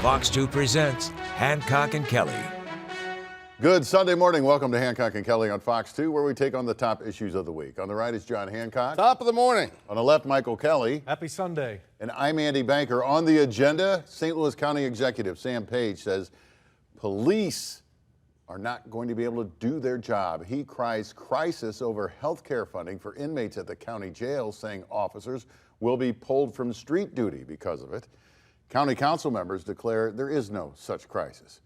Fox 2 presents Hancock and Kelley. Good Sunday morning. Welcome to Hancock and Kelley on Fox 2, where we take on the top issues of the week. On the right is John Hancock. Top of the morning. On the left, Michael Kelley. Happy Sunday. And I'm Andy Banker. On the agenda, St. Louis County Executive Sam Page says police are not going to be able to do their job. He cries crisis over health care funding for inmates at the county jail, saying officers will be pulled from street duty because of it. County council members declare there is no such crisis.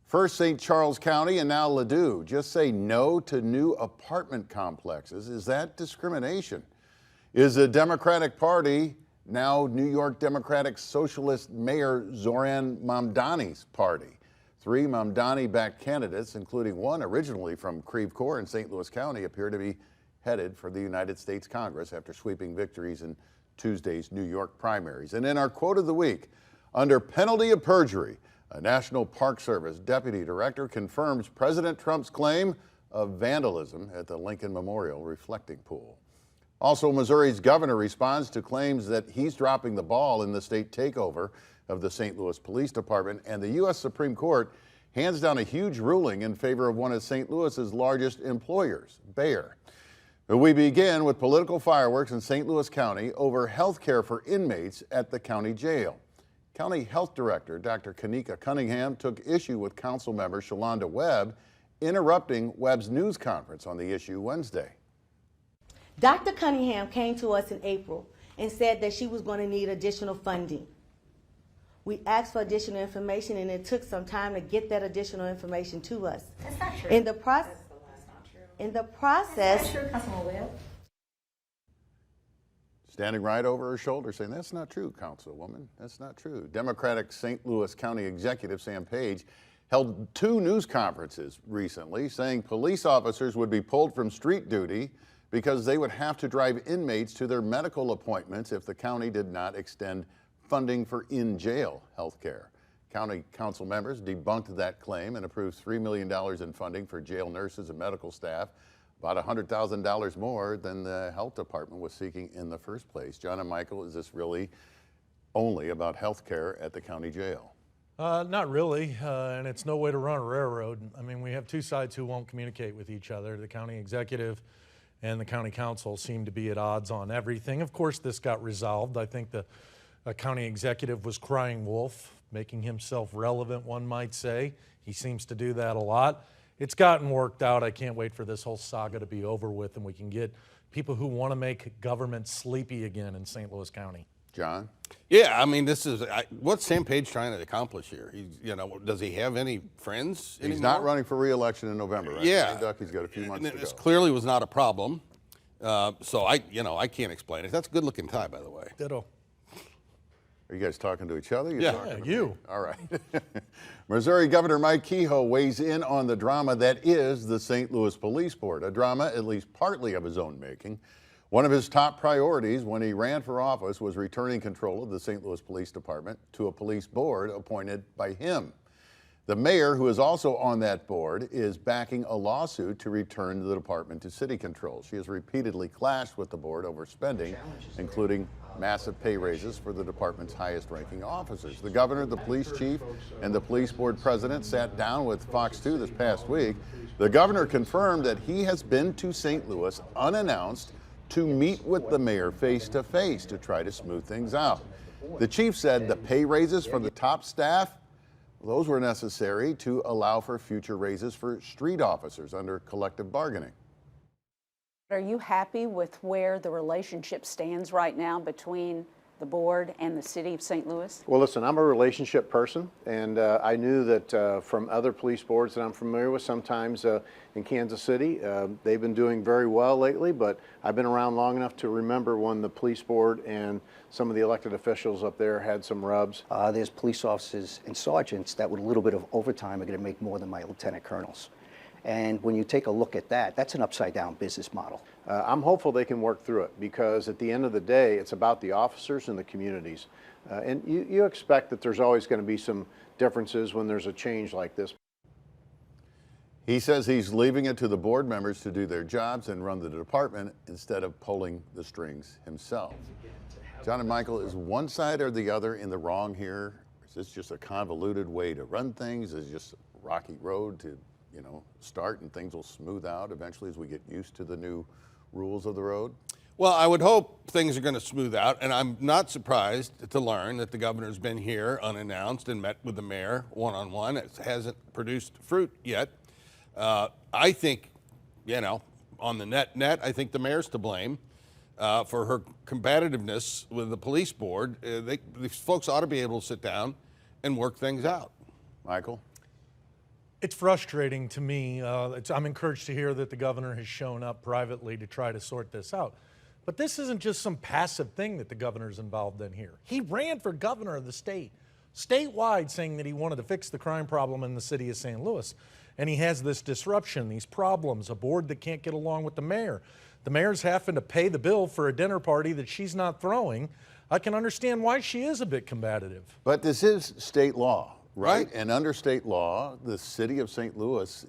First St. Charles County and now Ladue just say no to new apartment complexes. Is that discrimination? Is the Democratic Party now New York Democratic Socialist Mayor Zoran Momdani's party? 3 Momdani-backed candidates, including one originally from Creve Coeur in St. Louis County, appear to be headed for the United States Congress after sweeping victories in Tuesday's New York primaries. And in our quote of the week, under penalty of perjury, a National Park Service deputy director confirms President Trump's claim of vandalism at the Lincoln Memorial reflecting pool. Also, Missouri's governor responds to claims that he's dropping the ball in the state takeover of the St. Louis Police Department, and the U.S. Supreme Court hands down a huge ruling in favor of one of St. Louis's largest employers, Bayer. We begin with political fireworks in St. Louis County over health care for inmates at the county jail. County Health Director Dr. Kanika Cunningham took issue with council member Shalonda Webb interrupting Webb's news conference on the issue Wednesday. Dr. Cunningham came to us in April and said that she was going to need additional funding. We asked for additional information, and it took some time to get that additional information to us. That's not true. In the That's not true. in the process, That's true, Councilman Webb. Standing right over her shoulder saying, that's not true, Councilwoman, that's not true. Democratic St. Louis County Executive Sam Page held 2 news conferences recently saying police officers would be pulled from street duty because they would have to drive inmates to their medical appointments if the county did not extend funding for in-jail health care. County council members debunked that claim and approved $3 million in funding for jail nurses and medical staff, about $100,000 more than the health department was seeking in the first place. John and Michael, is this really only about health care at the county jail? Not really, and it's no way to run a railroad. I mean, we have 2 sides who won't communicate with each other. The county executive and the county council seem to be at odds on everything. Of course, this got resolved. I think the county executive was crying wolf, making himself relevant, one might say. He seems to do that a lot. It's gotten worked out. I can't wait for this whole saga to be over with and we can get people who want to make government sleepy again in St. Louis County. John? Yeah, I mean, this is what's Sam Page trying to accomplish here? Does he have any friends anymore? He's not running for re-election in November, right? Yeah, Duck, he's got a few months to go. This clearly was not a problem. So I can't explain it. That's a good-looking tie, by the way. Ditto. Are you guys talking to each other? Yeah, you. All right. Missouri Governor Mike Kehoe weighs in on the drama that is the St. Louis Police Board, a drama at least partly of his own making. One of his top priorities when he ran for office was returning control of the St. Louis Police Department to a police board appointed by him. The mayor, who is also on that board, is backing a lawsuit to return the department to city control. She has repeatedly clashed with the board over spending, including massive pay raises for the department's highest-ranking officers. The governor, the police chief, and the police board president sat down with Fox 2 this past week. The governor confirmed that he has been to St. Louis unannounced to meet with the mayor face-to-face to try to smooth things out. The chief said the pay raises for the top staff, those were necessary to allow for future raises for street officers under collective bargaining. Are you happy with where the relationship stands right now between the board and the city of St. Louis? Well, listen, I'm a relationship person, and I knew that from other police boards that I'm familiar with, sometimes in Kansas City, they've been doing very well lately, but I've been around long enough to remember when the police board and some of the elected officials up there had some rubs. There's police officers and sergeants that with a little bit of overtime are going to make more than my lieutenant colonels. And when you take a look at that, that's an upside-down business model. I'm hopeful they can work through it because at the end of the day, it's about the officers and the communities. And you expect that there's always going to be some differences when there's a change like this. He says he's leaving it to the board members to do their jobs and run the department instead of pulling the strings himself. John and Michael, is one side or the other in the wrong here? Is this just a convoluted way to run things? Is it just a rocky road to, start and things will smooth out eventually as we get used to the new rules of the road? Well, I would hope things are going to smooth out, and I'm not surprised to learn that the governor's been here unannounced and met with the mayor one-on-one. It hasn't produced fruit yet. I think, on the net, I think the mayor's to blame for her combativeness with the police board. These folks ought to be able to sit down and work things out. Michael? It's frustrating to me. I'm encouraged to hear that the governor has shown up privately to try to sort this out. But this isn't just some passive thing that the governor's involved in here. He ran for governor of the state, statewide, saying that he wanted to fix the crime problem in the city of St. Louis. And he has this disruption, these problems, a board that can't get along with the mayor. The mayor's having to pay the bill for a dinner party that she's not throwing. I can understand why she is a bit combative. But this is state law, right? And under state law, the city of St. Louis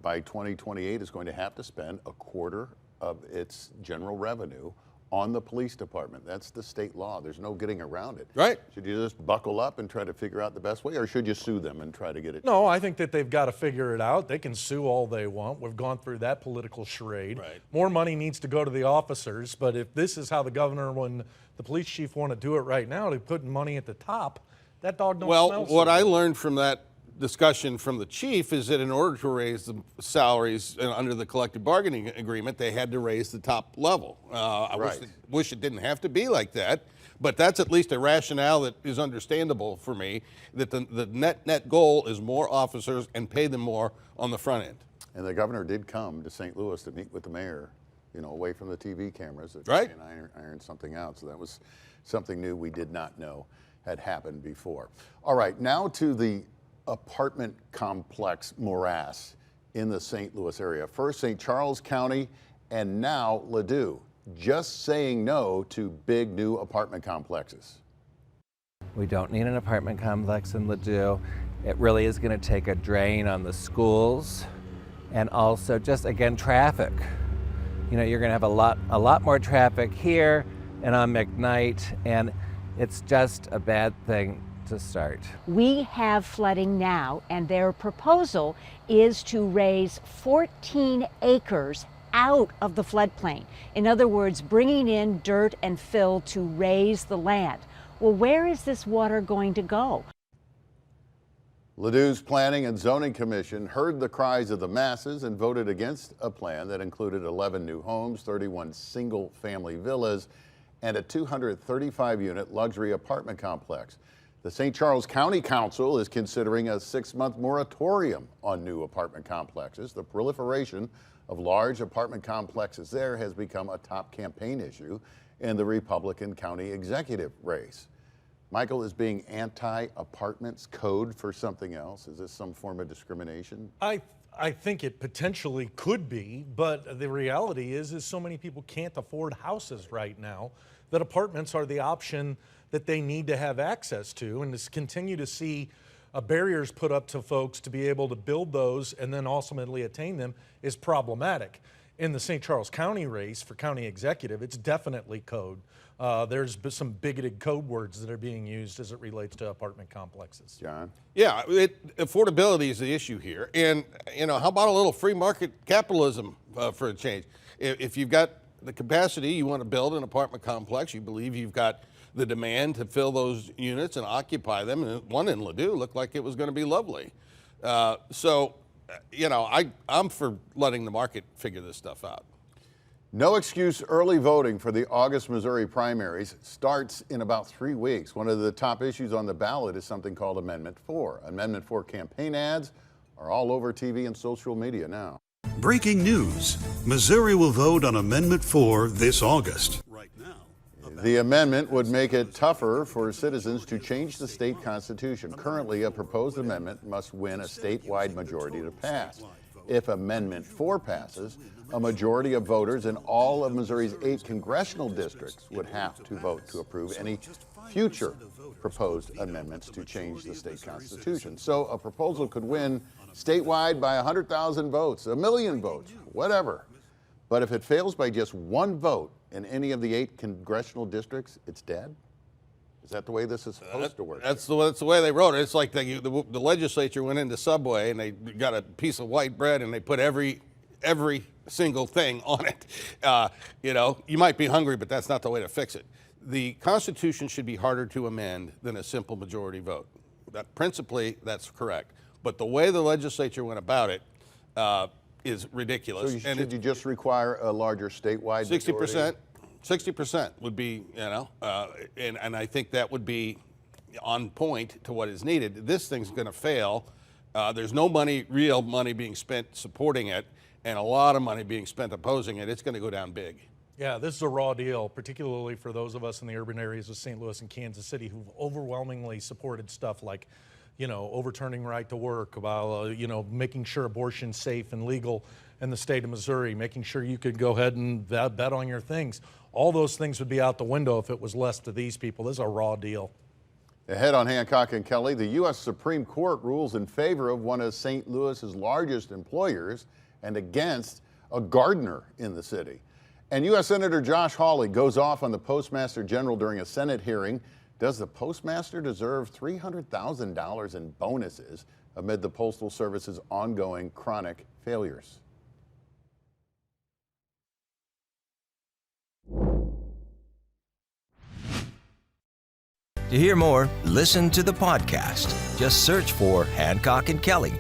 by 2028 is going to have to spend a quarter of its general revenue on the police department. That's the state law. There's no getting around it. Right. Should you just buckle up and try to figure out the best way, or should you sue them and try to get it? No, I think that they've got to figure it out. They can sue all they want. We've gone through that political charade. Right. More money needs to go to the officers, but if this is how the governor and the police chief want to do it right now, to put money at the top, that dog don't smell Well, so what I good. learned from that discussion from the chief is that in order to raise the salaries under the collective bargaining agreement, they had to raise the top level. I wish it didn't have to be like that, but that's at least a rationale that is understandable for me, that the net goal is more officers and pay them more on the front end. And the governor did come to St. Louis to meet with the mayor, away from the TV cameras. Right. And iron something out. So that was something new we did not know had happened before. All right, now to the apartment complex morass in the St. Louis area. First St. Charles County and now Ladue, just saying no to big new apartment complexes. We don't need an apartment complex in Ladue. It really is going to take a drain on the schools and also just, again, traffic. You're going to have a lot more traffic here and on McKnight, and it's just a bad thing to start. We have flooding now, and their proposal is to raise 14 acres out of the floodplain. In other words, bringing in dirt and fill to raise the land. Well, where is this water going to go? Ladue's Planning and Zoning Commission heard the cries of the masses and voted against a plan that included 11 new homes, 31 single-family villas, and a 235-unit luxury apartment complex. The St. Charles County Council is considering a 6-month moratorium on new apartment complexes. The proliferation of large apartment complexes there has become a top campaign issue in the Republican county executive race. Michael, is being anti-apartments code for something else? Is this some form of discrimination? I think it potentially could be, but the reality is so many people can't afford houses right now that apartments are the option that they need to have access to, and to continue to see barriers put up to folks to be able to build those and then ultimately attain them is problematic. In the St. Charles County race for county executive, it's definitely code. There's some bigoted code words that are being used as it relates to apartment complexes. John? Yeah, affordability is the issue here. And, how about a little free market capitalism for a change? If you've got the capacity, you want to build an apartment complex, you believe you've got the demand to fill those units and occupy them, and one in Ladue looked like it was going to be lovely. I'm for letting the market figure this stuff out. No excuse early voting for the August Missouri primaries starts in about 3 weeks. One of the top issues on the ballot is something called Amendment 4. Amendment 4 campaign ads are all over TV and social media now. Breaking news. Missouri will vote on Amendment 4 this August. Right now, the amendment would make it tougher for citizens to change the state constitution. Currently, a proposed amendment must win a statewide majority to pass. If Amendment 4 passes, a majority of voters in all of Missouri's 8 congressional districts would have to vote to approve any future proposed amendments to change the state constitution. So a proposal could win statewide by 100,000 votes, 1 million votes, whatever. But if it fails by just 1 vote in any of the 8 congressional districts, it's dead? Is that the way this is supposed to work? That's the way they wrote it. It's like the legislature went into Subway and they got a piece of white bread and they put every single thing on it. You know, you might be hungry, but that's not the way to fix it. The Constitution should be harder to amend than a simple majority vote. That principally, that's correct. But the way the legislature went about it is ridiculous. So should you just require a larger statewide 60%? 60% would be, you know, and I think that would be on point to what is needed. This thing's going to fail. There's no money, real money being spent supporting it, and a lot of money being spent opposing it. It's going to go down big. Yeah, this is a raw deal, particularly for those of us in the urban areas of St. Louis and Kansas City who've overwhelmingly supported stuff like, you know, overturning right to work, about, you know, making sure abortion's safe and legal in the state of Missouri, making sure you could go ahead and bet on your things. All those things would be out the window if it was left to these people. This is a raw deal. Ahead on Hancock and Kelley, the U.S. Supreme Court rules in favor of one of St. Louis's largest employers and against a gardener in the city. And U.S. Senator Josh Hawley goes off on the Postmaster General during a Senate hearing. Does the Postmaster deserve $300,000 in bonuses amid the Postal Service's ongoing chronic failures? To hear more, listen to the podcast. Just search for Hancock and Kelley.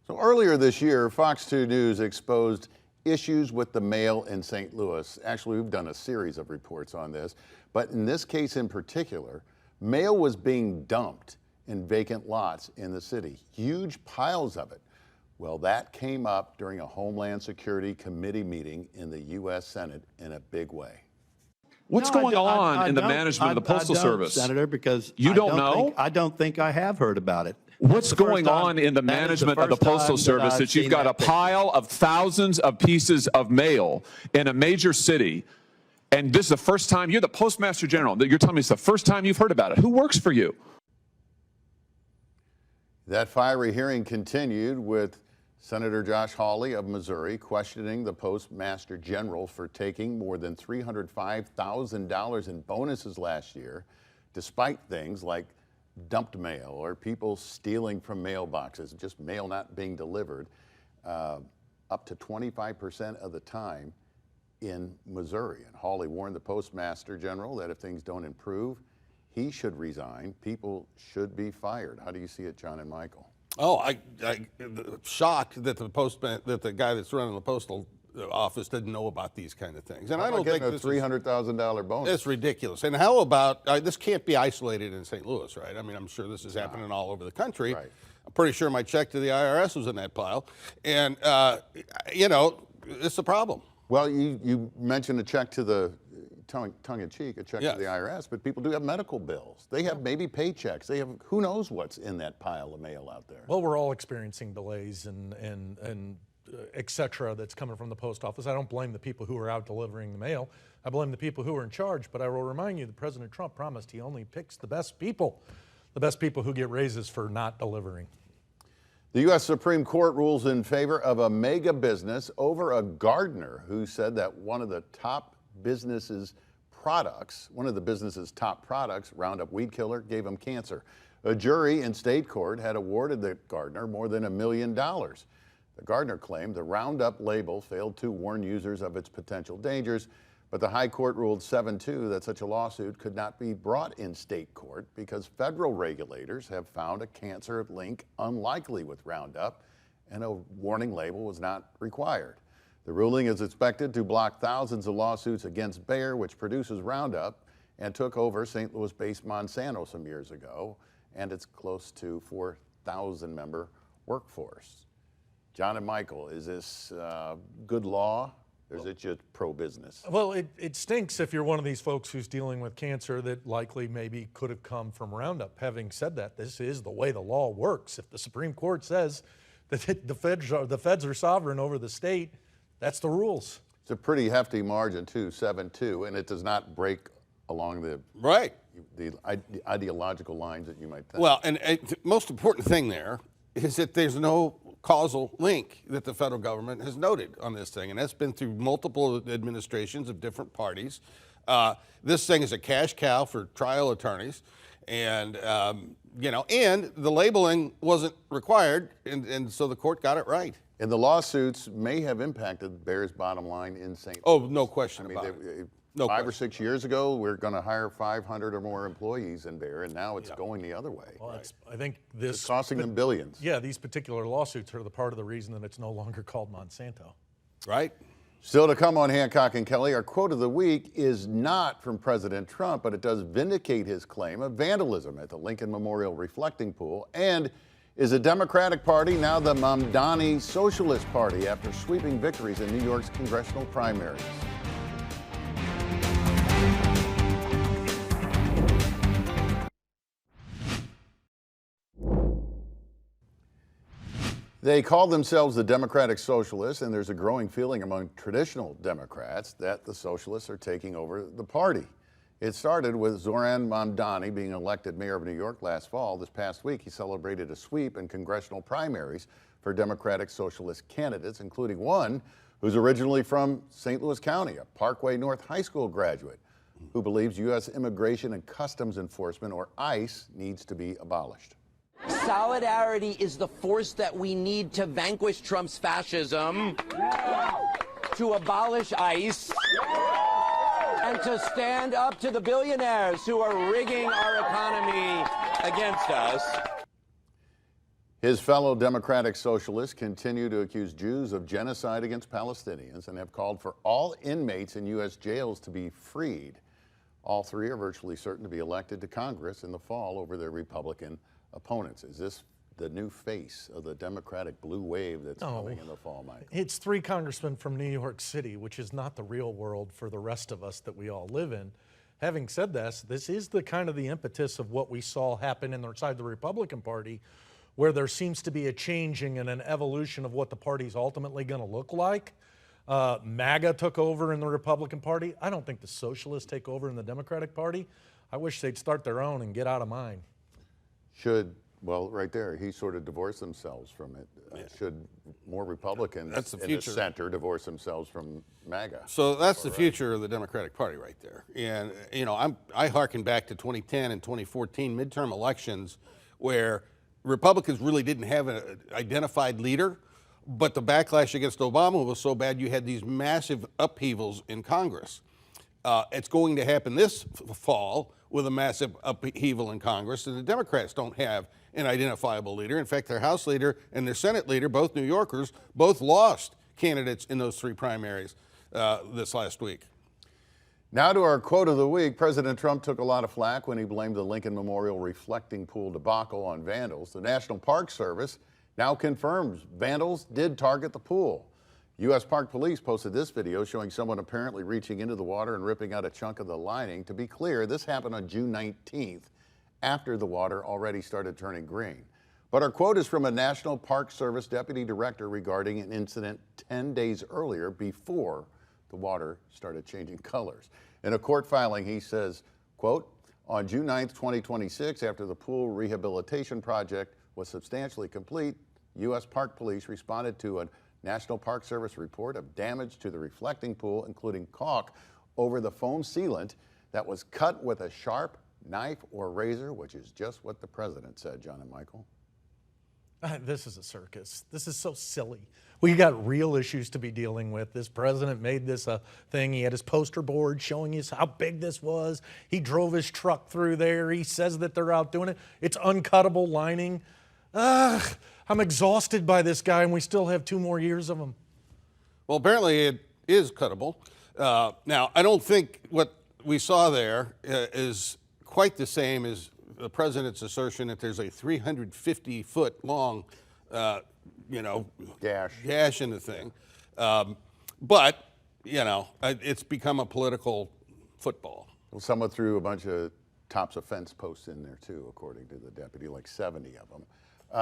So earlier this year, Fox 2 News exposed issues with the mail in St. Louis. Actually, we've done a series of reports on this, but in this case in particular, mail was being dumped in vacant lots in the city, huge piles of it. Well, that came up during a Homeland Security Committee meeting in the U.S. Senate in a big way. What's going on in the management of the Postal Service? Senator, because you don't know? I don't think I have heard about it. What's going on in the management of the Postal Service that you've got a pile of thousands of pieces of mail in a major city, and this is the first time, you're the Postmaster General, you're telling me it's the first time you've heard about it. Who works for you? That fiery hearing continued with Senator Josh Hawley of Missouri questioning the Postmaster General for taking more than $305,000 in bonuses last year, despite things like dumped mail or people stealing from mailboxes, just mail not being delivered, up to 25% of the time in Missouri. And Hawley warned the Postmaster General that if things don't improve, he should resign. People should be fired. How do you see it, John and Michael? Oh, I'm shocked that the guy that's running the postal office didn't know about these kind of things. And I don't think this $300,000 bonus. It's ridiculous. And how about this can't be isolated in St. Louis, right? I mean, I'm sure this is happening all over the country. Right. I'm pretty sure my check to the IRS was in that pile. And you know, it's a problem. Well, you mentioned a check to the tongue-in-cheek, a check to the IRS, but people do have medical bills. They have maybe paychecks. They have who knows what's in that pile of mail out there. Well, we're all experiencing delays and et cetera that's coming from the post office. I don't blame the people who are out delivering the mail. I blame the people who are in charge. But I will remind you that President Trump promised he only picks the best people who get raises for not delivering. The U.S. Supreme Court rules in favor of a mega business over a gardener who said that one of the business's top products, Roundup weed killer, gave him cancer. A jury in state court had awarded the gardener more than $1 million. The gardener claimed the Roundup label failed to warn users of its potential dangers, but the High Court ruled 7-2 that such a lawsuit could not be brought in state court because federal regulators have found a cancer link unlikely with Roundup, and a warning label was not required. The ruling is expected to block thousands of lawsuits against Bayer, which produces Roundup and took over St. Louis-based Monsanto some years ago, and its close to 4,000-member workforce. John and Michael, is this good law, or is it just pro-business? Well, it stinks if you're one of these folks who's dealing with cancer that likely maybe could have come from Roundup. Having said that, this is the way the law works. If the Supreme Court says that the feds are sovereign over the state, that's the rules. It's a pretty hefty margin too, 7-2, and it does not break along the ideological lines that you might think. Well, and the most important thing there is that there's no causal link that the federal government has noted on this thing, and that's been through multiple administrations of different parties. This thing is a cash cow for trial attorneys, and and the labeling wasn't required, and so the court got it right. And the lawsuits may have impacted Bayer's bottom line in St. Oh, Louis. no question about it. No 5 or question. 6 years ago, we're going to hire 500 or more employees in Bayer, and now it's going the other way. Well, I think this It's costing them billions. Yeah, these particular lawsuits are the part of the reason that it's no longer called Monsanto. Right. Still to come on Hancock and Kelley, our quote of the week is not from President Trump, but it does vindicate his claim of vandalism at the Lincoln Memorial Reflecting Pool. And is a Democratic Party now the Momdani Socialist Party after sweeping victories in New York's congressional primaries? They call themselves the Democratic Socialists, and there's a growing feeling among traditional Democrats that the Socialists are taking over the party. It started with Zoran Momdani being elected mayor of New York last fall. This past week, he celebrated a sweep in congressional primaries for Democratic Socialist candidates, including one who's originally from St. Louis County, a Parkway North High School graduate who believes U.S. Immigration and Customs Enforcement, or ICE, needs to be abolished. Solidarity is the force that we need to vanquish Trump's fascism, to abolish ICE, and to stand up to the billionaires who are rigging our economy against us. His fellow Democratic Socialists continue to accuse Jews of genocide against Palestinians and have called for all inmates in U.S. jails to be freed. All three are virtually certain to be elected to Congress in the fall over their Republican opponents. Is this the new face of the Democratic blue wave that's coming in the fall, Mike? It's 3 congressmen from New York City, which is not the real world for the rest of us that we all live in. Having said this is the kind of the impetus of what we saw happen inside the Republican Party, where there seems to be a changing and an evolution of what the party's ultimately going to look like. MAGA took over in the Republican Party. I don't think the socialists take over in the Democratic Party. I wish they'd start their own and get out of mine. Well, right there, he sort of divorced themselves from it. Should more Republicans in the center divorce themselves from MAGA? So that's the future of the Democratic Party right there. And, I hearken back to 2010 and 2014 midterm elections where Republicans really didn't have an identified leader, but the backlash against Obama was so bad you had these massive upheavals in Congress. It's going to happen this fall with a massive upheaval in Congress, and the Democrats don't have an identifiable leader. In fact, their House leader and their Senate leader, both New Yorkers, both lost candidates in those 3 primaries this last week. Now to our quote of the week. President Trump took a lot of flack when he blamed the Lincoln Memorial Reflecting Pool debacle on vandals. The National Park Service now confirms vandals did target the pool. U.S. Park Police posted this video showing someone apparently reaching into the water and ripping out a chunk of the lining. To be clear, this happened on June 19th, after the water already started turning green. But our quote is from a National Park Service deputy director regarding an incident 10 days earlier, before the water started changing colors. In a court filing, he says, quote, on June 9th, 2026, after the pool rehabilitation project was substantially complete, U.S. Park Police responded to a National Park Service report of damage to the reflecting pool, including caulk over the foam sealant that was cut with a sharp knife or razor, which is just what the president said, John and Michael. This is a circus. This is so silly. We got real issues to be dealing with. This president made this a thing. He had his poster board showing us how big this was. He drove his truck through there. He says that they're out doing it. It's uncuttable lining. I'm exhausted by this guy, and we still have 2 more years of him. Well, apparently it is cuttable. Now, I don't think what we saw there is quite the same as the president's assertion that there's a 350-foot long, gash in the thing. But, it's become a political football. Well, someone threw a bunch of tops of fence posts in there too, according to the deputy, like 70 of them.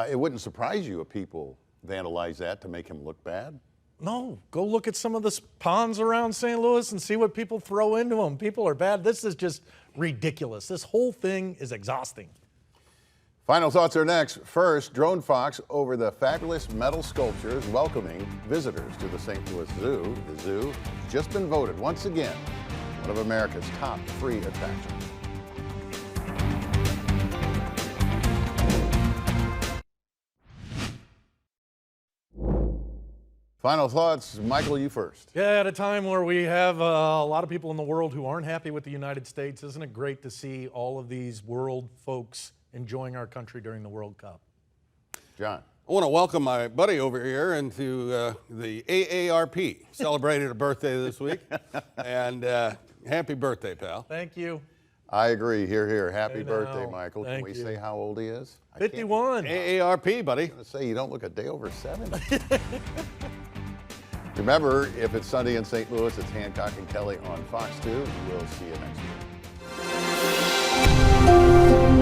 It wouldn't surprise you if people vandalize that to make him look bad? No, go look at some of the ponds around St. Louis and see what people throw into them. People are bad. This is just ridiculous. This whole thing is exhausting. Final thoughts are next. First, Drone Fox over the fabulous metal sculptures welcoming visitors to the St. Louis Zoo. The zoo has just been voted once again one of America's top free attractions. Final thoughts, Michael, you first. Yeah, at a time where we have a lot of people in the world who aren't happy with the United States, isn't it great to see all of these world folks enjoying our country during the World Cup? John. I want to welcome my buddy over here into the AARP. Celebrated a birthday this week. And happy birthday, pal. Thank you. I agree. Here, here. Happy Hey, birthday, now. Michael. Thank Can we you. say how old he is? 51. AARP, buddy. I'm going to say you don't look a day over 70. Remember, if it's Sunday in St. Louis, it's Hancock and Kelley on Fox 2. We'll see you next week.